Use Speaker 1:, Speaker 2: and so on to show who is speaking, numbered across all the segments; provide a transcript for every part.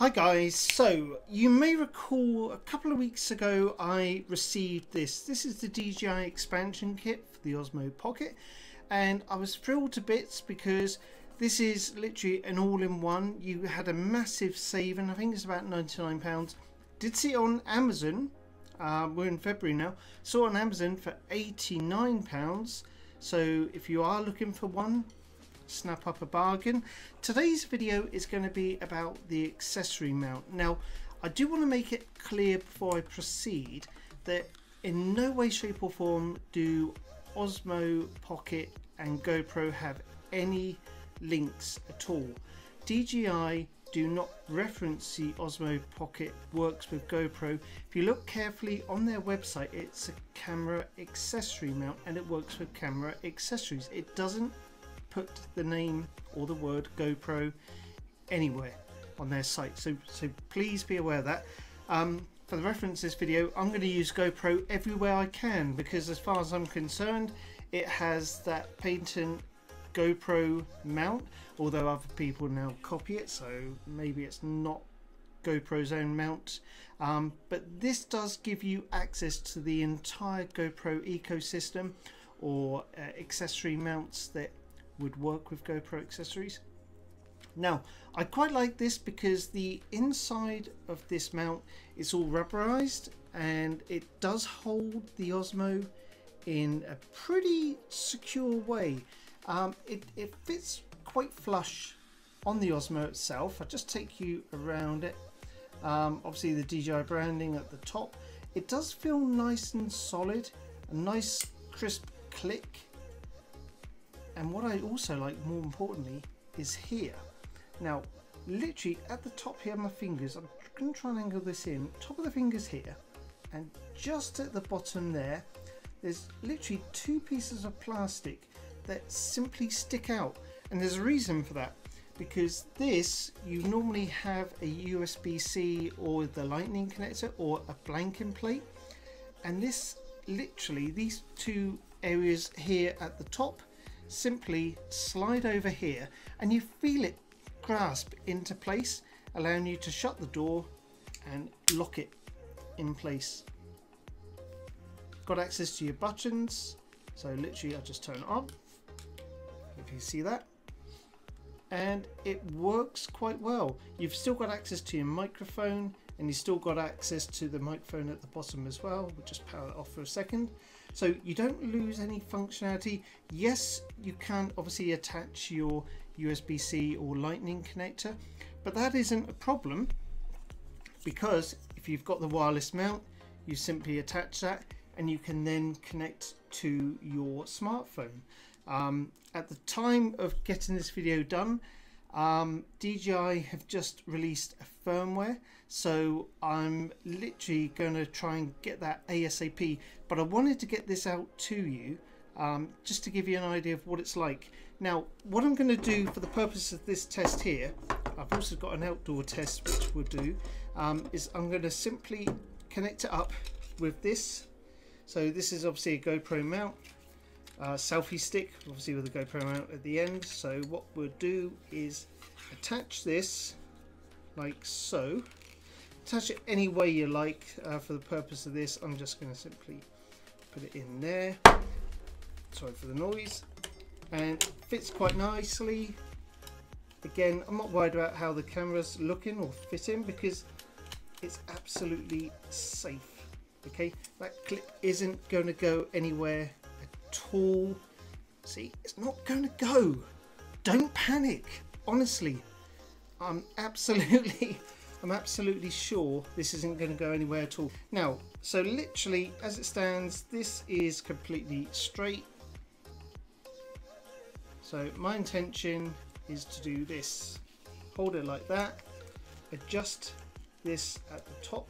Speaker 1: Hi guys, so you may recall a couple of weeks ago I received this. This is the DJI expansion kit for the Osmo Pocket, and I was thrilled to bits because this is literally an all-in-one. You had a massive saving, I think it's about £99. Did see it on Amazon, we're in February now, saw it on Amazon for £89. So if you are looking for one, snap up a bargain. Today's video is going to be about the accessory mount. Now I do want to make it clear before I proceed that in no way, shape or form do Osmo Pocket and GoPro have any links at all. DJI do not reference the Osmo Pocket works with GoPro. If you look carefully on their website, it's a camera accessory mount and it works with camera accessories. It doesn't put the name or the word GoPro anywhere on their site, so please be aware of that. For the reference of this video, I'm going to use GoPro everywhere I can because as far as I'm concerned it has that patent GoPro mount, although other people now copy it, so maybe it's not GoPro's own mount, but this does give you access to the entire GoPro ecosystem or accessory mounts that would work with GoPro accessories. Now I quite like this because the inside of this mount is all rubberized and it does hold the Osmo in a pretty secure way. It fits quite flush on the Osmo itself. I'll just take you around it. Obviously the DJI branding at the top. It does feel nice and solid, a nice crisp click. And what I also like, more importantly, is here. Now, literally at the top here, my fingers, I'm going to try and angle this in, top of the fingers here, and just at the bottom there, there's literally two pieces of plastic that simply stick out. And there's a reason for that, because this, you normally have a USB-C or the lightning connector or a blanking plate. And this, literally, these two areas here at the top, simply slide over here and you feel it grasp into place, allowing you to shut the door and lock it in place. Got access to your buttons, so literally I just turn it on, if you see that, and it works quite well. You've still got access to your microphone and you've still got access to the microphone at the bottom as well. We'll just power it off for a second. So you don't lose any functionality. Yes, you can obviously attach your USB-C or lightning connector, but that isn't a problem because if you've got the wireless mount, you simply attach that and you can then connect to your smartphone. At the time of getting this video done, DJI have just released a firmware, so I'm literally going to try and get that ASAP, but I wanted to get this out to you just to give you an idea of what it's like. Now what I'm going to do for the purpose of this test here, I've also got an outdoor test which we'll do, is I'm going to simply connect it up with this. So this is obviously a GoPro mount, selfie stick, obviously with a GoPro mount at the end. So what we'll do is attach this like so. Attach it any way you like. For the purpose of this, I'm just going to simply put it in there. Sorry for the noise. And it fits quite nicely. Again, I'm not worried about how the camera's looking or fitting because it's absolutely safe. Okay, that clip isn't going to go anywhere at all. See, it's not going to go. Don't panic. Honestly, I'm absolutely sure this isn't going to go anywhere at all. Now, so literally as it stands, this is completely straight. So my intention is to do this. Hold it like that. Adjust this at the top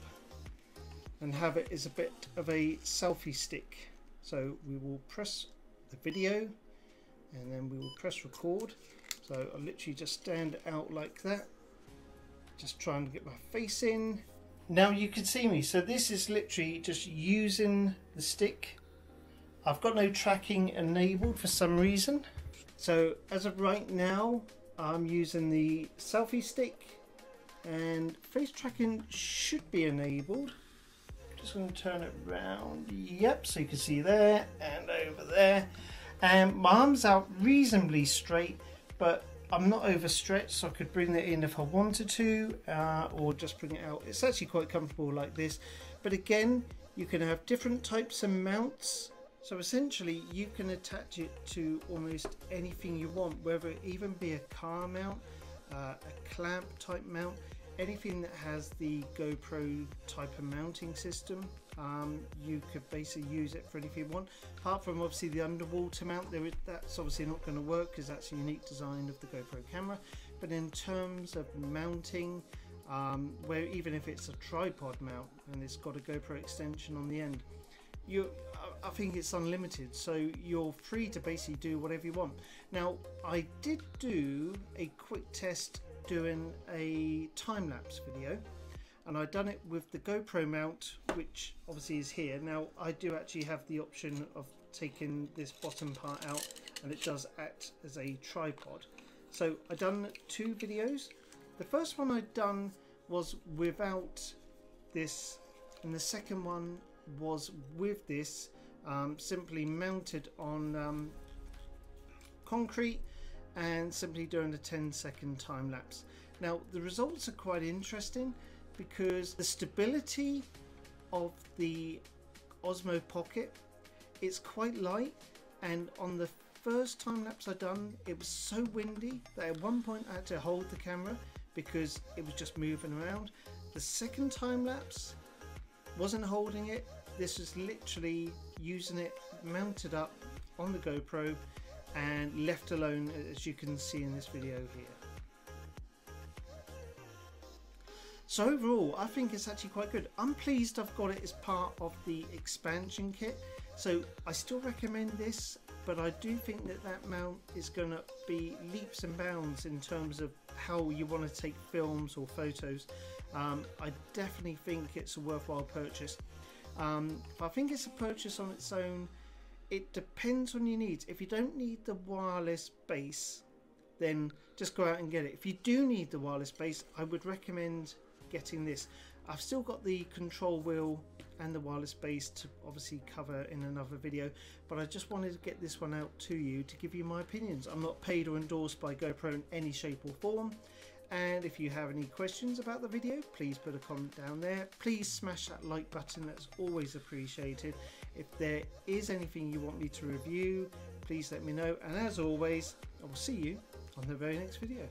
Speaker 1: and have it as a bit of a selfie stick. So we will press the video and then we will press record. So I'll literally just stand out like that, just trying to get my face in. Now you can see me, so this is literally just using the stick. I've got no tracking enabled for some reason. So as of right now, I'm using the selfie stick and face tracking should be enabled. Just going to turn it around. Yep, so you can see there and over there. And my arm's out reasonably straight, but I'm not overstretched, so I could bring that in if I wanted to, or just bring it out. It's actually quite comfortable like this. But again, you can have different types of mounts. So essentially, you can attach it to almost anything you want, whether it even be a car mount, a clamp type mount, anything that has the GoPro type of mounting system. You could basically use it for anything you want, apart from obviously the underwater mount. That's obviously not going to work because that's a unique design of the GoPro camera. But in terms of mounting, where even if it's a tripod mount and it's got a GoPro extension on the end, I think it's unlimited, so you're free to basically do whatever you want. Now, I did do a quick test doing a time-lapse video, and I've done it with the GoPro mount, which obviously is here. Now, I do actually have the option of taking this bottom part out, and it does act as a tripod. So I've done 2 videos. The first one I'd done was without this, and the second one was with this, simply mounted on concrete and simply doing a 10-second time lapse. Now the results are quite interesting because the stability of the Osmo Pocket, it's quite light, and on the first time lapse I done, it was so windy that at one point I had to hold the camera because it was just moving around. The second time lapse wasn't holding it. This was literally using it mounted up on the GoPro and left alone, as you can see in this video here. So overall, I think it's actually quite good. I'm pleased I've got it as part of the expansion kit. So I still recommend this, but I do think that that mount is going to be leaps and bounds in terms of how you want to take films or photos. I definitely think it's a worthwhile purchase. I think it's a purchase on its own. It depends on your needs. If you don't need the wireless base, then just go out and get it. If you do need the wireless base, I would recommend getting this. I've still got the control wheel and the wireless base to obviously cover in another video, but I just wanted to get this one out to you to give you my opinions. I'm not paid or endorsed by GoPro in any shape or form, and if you have any questions about the video, please put a comment down there. Please smash that like button, that's always appreciated. If there is anything you want me to review, please let me know, and as always, I will see you on the very next video.